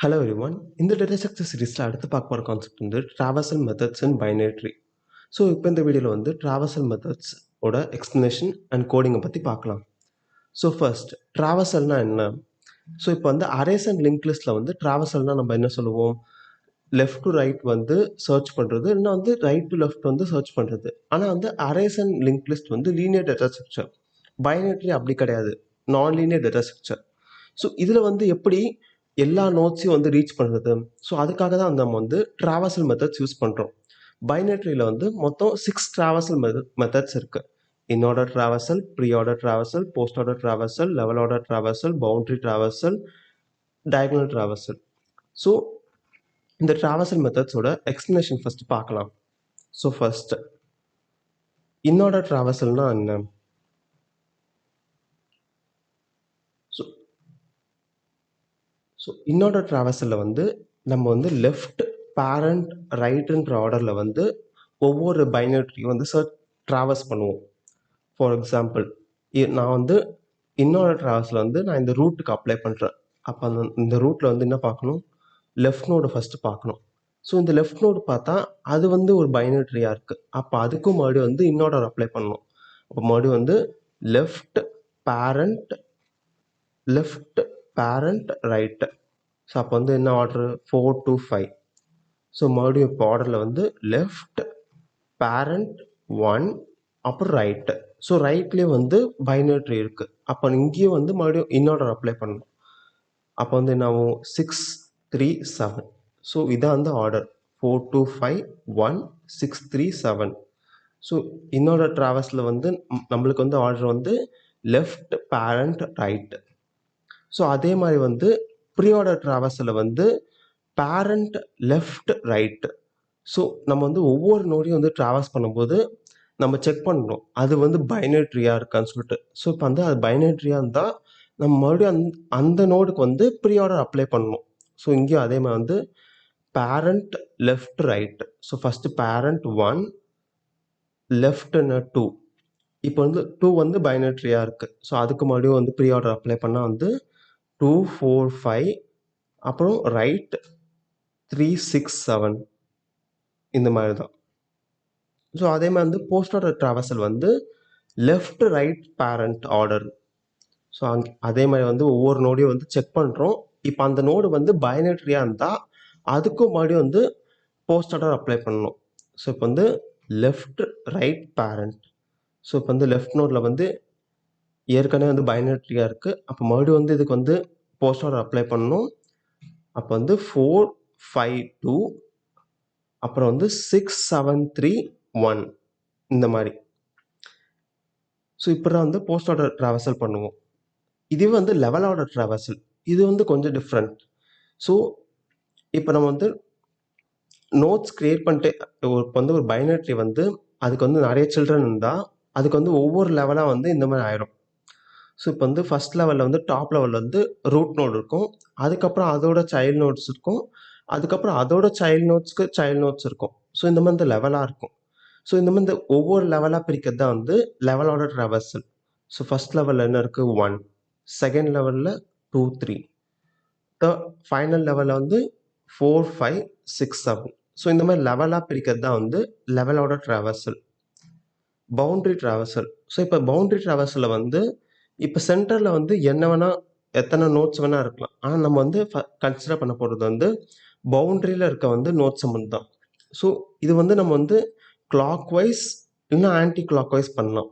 Hello everyone. இந்த data structure சீரிஸ்ல அடுத்து பார்க்க போற கான்செப்ட் வந்து traversal methods in binary tree. So இப்போ இந்த வீடியோவில் வந்து traversal methods ஓட எக்ஸ்பிளனேஷன் அண்ட் கோடிங்கை பற்றி பார்க்கலாம். ஸோ ஃபர்ஸ்ட் traversalனா என்ன? ஸோ இப்போ வந்து அரேஸ் அண்ட் லிங்க் லிஸ்ட்டில் வந்து traversalனா நம்ம என்ன சொல்லுவோம்? லெஃப்ட் டு ரைட் வந்து சர்ச் பண்ணுறது, இல்லைன்னா வந்து ரைட் டு லெஃப்ட் வந்து சர்ச் பண்ணுறது. ஆனால் வந்து அரேஸ் அண்ட் லிங்க் லிஸ்ட் வந்து linear data structure. Binary tree அப்படி கிடையாது, நான் லீனியர் டேட்டா ஸ்ட்ரக்சர். ஸோ இதில் வந்து எப்படி எல்லா நோட்ஸையும் வந்து ரீச் பண்ணுறது? ஸோ அதுக்காக தான் நம்ம வந்து traversal மெத்தட்ஸ் யூஸ் பண்ணுறோம். பைனரி ட்ரீல வந்து மொத்தம் 6 traversal மெத்தட்ஸ் இருக்குது. இன்ஆர்டர் traversal, pre-order traversal, post-order traversal, level-order traversal, boundary traversal, diagonal traversal. So இந்த traversal மெத்தட்ஸோட எக்ஸ்பிளனேஷன் ஃபர்ஸ்ட் பார்க்கலாம். ஸோ ஃபர்ஸ்ட் இன்ஆர்டர் traversalனா என்ன? ஸோ இன்ஆர்டர் traversalல வந்து நம்ம வந்து லெஃப்ட் பேரண்ட் ரைட்டுன்ற ஆர்டரில் வந்து ஒவ்வொரு பைனரி ட்ரீ வந்து ட்ராவர்ஸ் பண்ணுவோம். ஃபார் எக்ஸாம்பிள் நான் வந்து இன்ஆர்டர் traversalல வந்து நான் இந்த ரூட்டுக்கு அப்ளை பண்ணுறேன். அப்போ இந்த ரூட்டில் வந்து என்ன பார்க்கணும்? லெஃப்ட் நோடு ஃபஸ்ட்டு பார்க்கணும். ஸோ இந்த லெஃப்ட் நோடு பார்த்தா அது வந்து ஒரு பைனரி ட்ரீயாக இருக்குது. அப்போ அதுக்கும் மறுபடியும் வந்து இன்ஆர்டர் அப்ளை பண்ணணும். அப்போ மறுபடியும் வந்து லெஃப்ட் பேரண்ட் ரைட்டு. ஸோ அப்போ வந்து என்ன ஆர்டர்? 4 to 5. ஸோ மறுபடியும் இப்போ ஆர்டரில் வந்து லெஃப்ட் பேரண்ட் 1 அப்புறம் ரைட்டு. ஸோ ரைட்லேயே வந்து பைனரி ட்ரீ இருக்குது. அப்போ இங்கேயும் வந்து மறுபடியும் இன்ஆர்டர் அப்ளை பண்ணணும். அப்போ வந்து என்ன ஆகும்? 6 3 7. ஸோ இதான் வந்து ஆர்டர் 4 2 5 1 6 3 7. ஸோ இன்னொரு ட்ராவர்ஸில் வந்து நம்மளுக்கு வந்து ஆர்டர் வந்து லெஃப்ட் பேரண்ட் ரைட்டு. ஸோ அதே மாதிரி வந்து ப்ரீ-ஆர்டர் traversal வந்து பேரண்ட் லெஃப்ட் ரைட்டு. ஸோ நம்ம வந்து ஒவ்வொரு நோடையும் வந்து ட்ராவர்ஸ் பண்ணும்போது நம்ம செக் பண்ணணும் அது வந்து பைனரி ட்ரீயாக இருக்கான்னு சொல்லிட்டு. ஸோ இப்போ வந்து அது பைனரி ட்ரீயாக இருந்தால் நம்ம மறுபடியும் அந்த நோடுக்கு வந்து ப்ரீ-ஆர்டர் அப்ளை பண்ணணும். ஸோ இங்கேயும் அதே மாதிரி வந்து parent left right. So first parent 1 லெஃப்ட்னு 2. இப்போ வந்து 2 வந்து பைனரி ட்ரீயாக இருக்குது. ஸோ அதுக்கு மறுபடியும் வந்து ப்ரீ-ஆர்டர் அப்ளை பண்ணால் வந்து 2 4 5 அப்புறம் ரைட் 3 6 7 இந்த மாதிரி தான். ஸோ அதே மாதிரி வந்து போஸ்ட்-ஆர்டர் traversal வந்து left right parent order. So அதே மாதிரி வந்து ஒவ்வொரு நோடையும் வந்து செக் பண்ணுறோம். இப்போ அந்த நோடு வந்து பைனரி ட்ரீயாக இருந்தால் அதுக்கும் மறுபடியும் வந்து போஸ்ட்-ஆர்டர் அப்ளை பண்ணணும். ஸோ இப்போ வந்து லெஃப்ட் ரைட் பேரண்ட். ஸோ இப்போ வந்து லெஃப்ட் நோடில் வந்து ஏற்கனவே வந்து பைனரி ட்ரீயாக இருக்குது. அப்போ மறுபடியும் வந்து இதுக்கு வந்து போஸ்ட்-ஆர்டர் அப்ளை பண்ணணும். அப்போ வந்து 4 5 2 அப்புறம் வந்து 6 7 3 1 இந்த மாதிரி. ஸோ இப்போ தான் வந்து போஸ்ட்-ஆர்டர் traversal பண்ணுவோம். இதுவே வந்து லெவல்-ஆர்டர் traversal. இது வந்து கொஞ்சம் டிஃப்ரெண்ட். ஸோ இப்போ நம்ம வந்து நோட்ஸ் கிரியேட் பண்ணிட்டு இப்போ வந்து ஒரு பைனரி ட்ரீ வந்து அதுக்கு வந்து நிறைய சில்ட்ரன் இருந்தால் அதுக்கு வந்து ஒவ்வொரு லெவலாக வந்து இந்த மாதிரி ஆயிரும். ஸோ இப்போ வந்து ஃபஸ்ட் லெவலில் வந்து டாப் லெவலில் வந்து ரூட் நோட் இருக்கும். அதுக்கப்புறம் அதோட சைல்டு நோட்ஸ் இருக்கும். அதுக்கப்புறம் அதோட சைல்டு நோட்ஸ் இருக்கும். ஸோ இந்த மாதிரி இந்த லெவலாக இருக்கும். ஸோ இந்த மாதிரி ஒவ்வொரு லெவலாக பிரிக்கிறது தான் வந்து லெவல்-ஆர்டர் traversal. ஸோ ஃபஸ்ட் லெவலில் என்ன இருக்குது? 1. செகண்ட் லெவலில் 2 3. ஃபைனல் லெவலில் வந்து 4 5 6 7. ஸோ இந்த மாதிரி லெவலாக பிரிக்கிறது தான் வந்து level-order traversal. Boundary traversal. So இப்போ பவுண்டரி traversalல வந்து இப்போ சென்டரில் வந்து என்ன வேணால் எத்தனை நோட்ஸ் வேணால் இருக்கலாம். ஆனால் நம்ம வந்து கன்சிடர் பண்ண போகிறது வந்து பவுண்டரியில் இருக்க வந்து நோட்ஸை மட்டும் தான். ஸோ இது வந்து நம்ம வந்து கிளாக் வைஸ் இல்லைன்னா ஆன்டி கிளாக் வைஸ் பண்ணலாம்.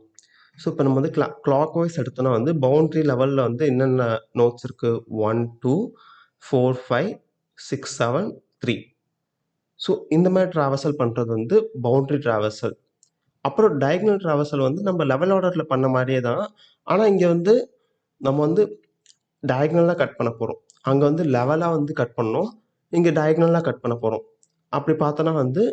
ஸோ இப்போ நம்ம வந்து கிளாக் வைஸ் எடுத்தோன்னா வந்து பவுண்டரி லெவலில் வந்து என்னென்ன நோட்ஸ் இருக்குது? 1 2 4 5 6 7 3. ஸோ இந்த மாதிரி traversal பண்ணுறது வந்து பவுண்டரி traversal. அப்புறம் diagonal traversal வந்து நம்ம லெவல் ஆர்டரில் பண்ண மாதிரியே தான். ஆனால் இங்கே வந்து நம்ம வந்து டயக்னலாக கட் பண்ண போகிறோம். அங்கே வந்து லெவலாக வந்து கட் பண்ணோம், இங்கே டயக்னலாக கட் பண்ண போகிறோம். அப்படி பார்த்தோன்னா வந்து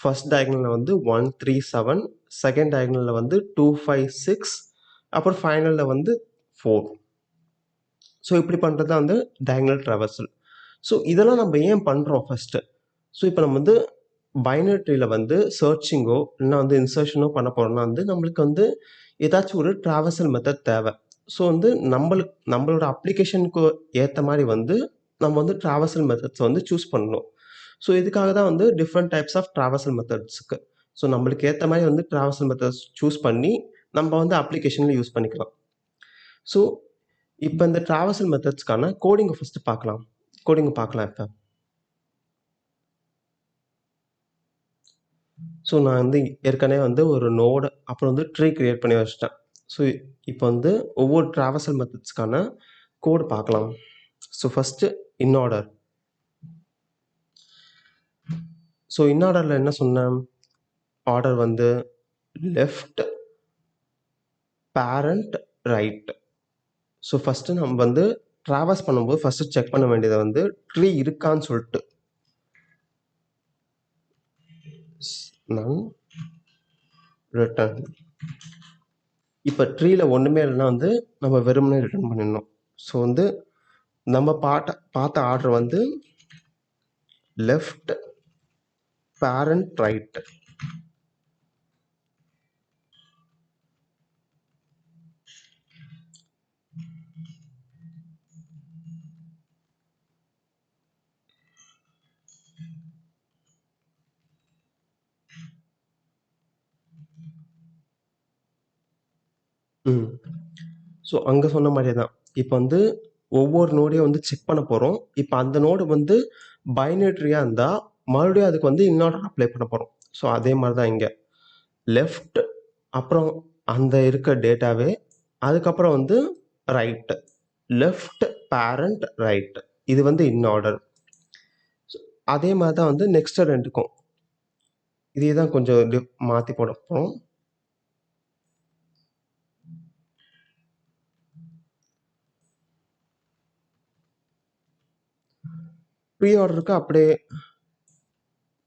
ஃபர்ஸ்ட் டயக்னலில் வந்து 1 3 7, செகண்ட் டயக்னலில் வந்து 2 5 6, அப்புறம் ஃபைனலில் வந்து 4. ஸோ இப்படி பண்ணுறது தான் வந்து டயக்னல் traversal. ஸோ இதெல்லாம் நம்ம ஏன் பண்ணுறோம் ஃபஸ்ட்டு? ஸோ இப்போ நம்ம வந்து பைனரி ட்ரீல வந்து சர்ச்சிங்கோ இல்லைன்னா வந்து இன்சர்ஷனோ பண்ண போகிறோம்னா வந்து நம்மளுக்கு வந்து ஏதாச்சும் ஒரு traversal மெத்தட் தேவை. ஸோ வந்து நம்மளோட அப்ளிகேஷனுக்கு ஏற்ற மாதிரி வந்து நம்ம வந்து ட்ராவர்சல் மெத்தட்ஸை வந்து சூஸ் பண்ணணும். ஸோ இதுக்காக தான் வந்து டிஃப்ரெண்ட் டைப்ஸ் ஆஃப் ட்ராவர்சல் மெத்தட்ஸ்க்கு. ஸோ நம்மளுக்கு ஏற்ற மாதிரி வந்து ட்ராவர்சல் மெத்தட்ஸ் சூஸ் பண்ணி நம்ம வந்து அப்ளிகேஷனில் யூஸ் பண்ணிக்கலாம். ஸோ இப்போ இந்த ட்ராவர்சல் மெத்தட்ஸ்க்கான கோடிங்கை ஃபஸ்ட்டு பார்க்கலாம். கோடிங்கை பார்க்கலாம் இப்போ. ஸோ நான் வந்து ஏற்கனவே வந்து ஒரு நோடு அப்புறம் வந்து ட்ரீ கிரியேட் பண்ணி வச்சுட்டேன். ஸோ இப்போ வந்து ஒவ்வொரு ட்ராவர்சல் மெத்தட்ஸ்க்கான கோடு பார்க்கலாம். So first inorder. ஸோ இன்ஆர்டரில் என்ன சொன்னேன்? ஆர்டர் வந்து left, parent, right. So first நம்ம வந்து ட்ராவர்ஸ் பண்ணும்போது ஃபஸ்ட்டு செக் பண்ண வேண்டியதை வந்து ட்ரீ இருக்கான்னு சொல்லிட்டு. நன் ரிட்டர்ன். இப்போ ட்ரீயில் ஒன்றுமே இல்லைன்னா வந்து நம்ம வெறுமனே ரிட்டர்ன் பண்ணிடணும். ஸோ வந்து நம்ம பார்த்த ஆர்டர் வந்து லெஃப்ட், பேரண்ட், ரைட். ஸோ அங்கே சொன்ன மாதிரியே தான் இப்போ வந்து ஒவ்வொரு நோடையும் வந்து செக் பண்ண போகிறோம். இப்போ அந்த நோடு வந்து பைனட்ரியாக இருந்தால் மறுபடியும் அதுக்கு வந்து இன்ஆர்டர் அப்ளை பண்ண போகிறோம். ஸோ அதே மாதிரி தான் இங்கே லெஃப்ட், அப்புறம் அந்த இருக்க டேட்டாவே, அதுக்கப்புறம் வந்து ரைட். Left, parent, right. இது வந்து இன்ஆர்டர். அதே மாதிரி தான் வந்து நெக்ஸ்ட் ரெண்டுக்கும் இதே தான் கொஞ்சம் மாற்றி போட போகிறோம். ப்ரீ ஆர்டருக்கு அப்படியே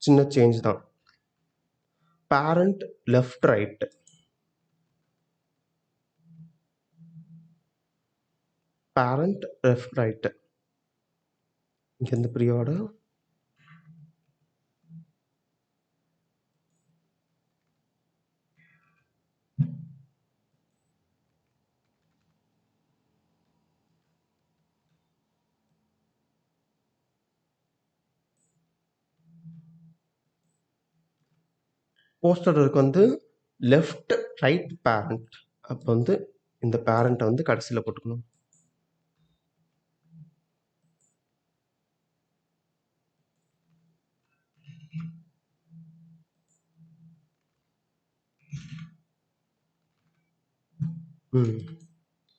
சின்ன சேஞ்ச் தான். Parent left, right. Parent left, right. இங்கேருந்து ப்ரீ ஆர்டர். போஸ்ட் ஆர்டருக்கு வந்து லெஃப்ட், ரைட், பேரண்ட். அப்போ வந்து இந்த பேரண்ட்டை வந்து கடைசியில் போட்டுக்கணும்.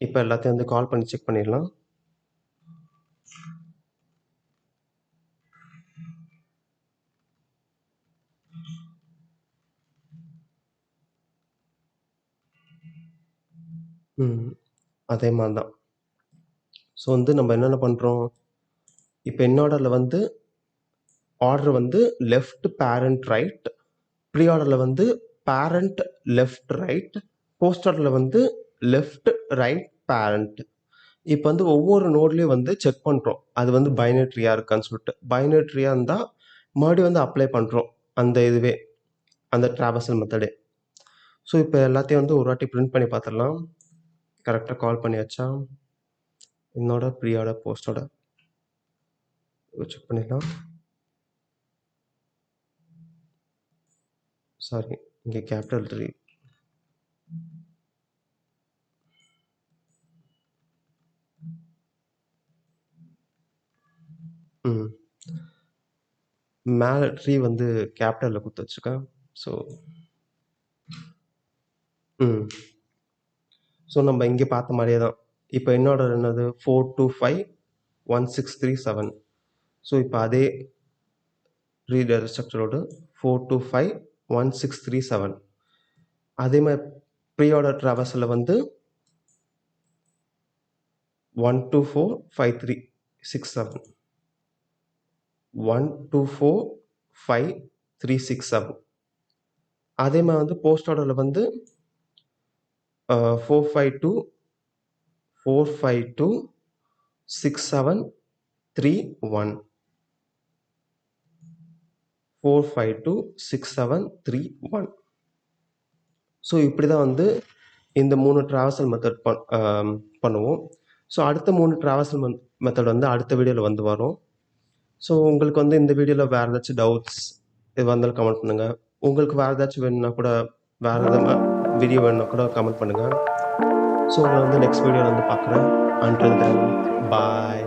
இப்போ எல்லாத்தையும் வந்து கால் பண்ணி செக் பண்ணிடலாம். அதே மாதிரி தான். ஸோ வந்து நம்ம என்னென்ன பண்ணுறோம்? இப்போ இன்ஆர்டரில் வந்து ஆர்டர் வந்து லெஃப்ட், பேரண்ட், ரைட். ப்ரீ ஆர்டரில் வந்து பேரண்ட் லெஃப்ட், ரைட். போஸ்ட் ஆர்டரில் வந்து லெஃப்ட், ரைட், பேரண்ட். இப்போ வந்து ஒவ்வொரு நோட்லேயும் வந்து செக் பண்ணுறோம் அது வந்து பைனட்ரியாக இருக்கான்னு சொல்லிட்டு. பைனட்ரியாக இருந்தால் மறுபடியும் வந்து அப்ளை பண்ணுறோம் அந்த இதுவே, அந்த ட்ராவர்சல் மெத்தடே. ஸோ இப்போ எல்லாத்தையும் வந்து ஒரு வாட்டி பிரிண்ட் பண்ணி பார்த்துடலாம். கரெக்டாக கால் பண்ணி வச்சா என்னோட ப்ரீ ஆர்டர், போஸ்டோட செக் பண்ணிடலாம். சாரி, இங்கே கேபிட்டல் 3. மேலே ட்ரீ வந்து கேபிட்டலில் கொடுத்து வச்சுருக்கேன். ஸோ ஸோ நம்ம இங்கே பார்த்த மாதிரியே தான். இப்போ என்னோட என்னது 4251637. ஸோ இப்போ அதே ரீடர் ஸ்ட்ரக்சரோடு 4251637. அதே மாதிரி ப்ரீ ஆர்டர் ட்ராவர்ஸில் வந்து 1245367. 1245367. அதே மாதிரி வந்து போஸ்ட் ஆர்டரில் வந்து 4526731. 4526731. ஸோ இப்படி தான் வந்து இந்த 3 ட்ராவர்சல் மெத்தட் பண்ணுவோம். ஸோ அடுத்த 3 ட்ராவர்சல் மெத்தட் வந்து அடுத்த வீடியோவில் வந்து வரும். ஸோ உங்களுக்கு வந்து இந்த வீடியோவில் வேறு ஏதாச்சும் டவுட்ஸ் இது வந்தாலும் கமெண்ட் பண்ணுங்கள். உங்களுக்கு வேறு ஏதாச்சும் வேணும்னா கூட வேறு எதாவது வீடியோ வேணும்னா கூட கமெண்ட் பண்ணுங்கள். ஸோ உங்களை வந்து நெக்ஸ்ட் வீடியோவில் வந்து பார்க்குறேன். அன்டில் தென் பாய்.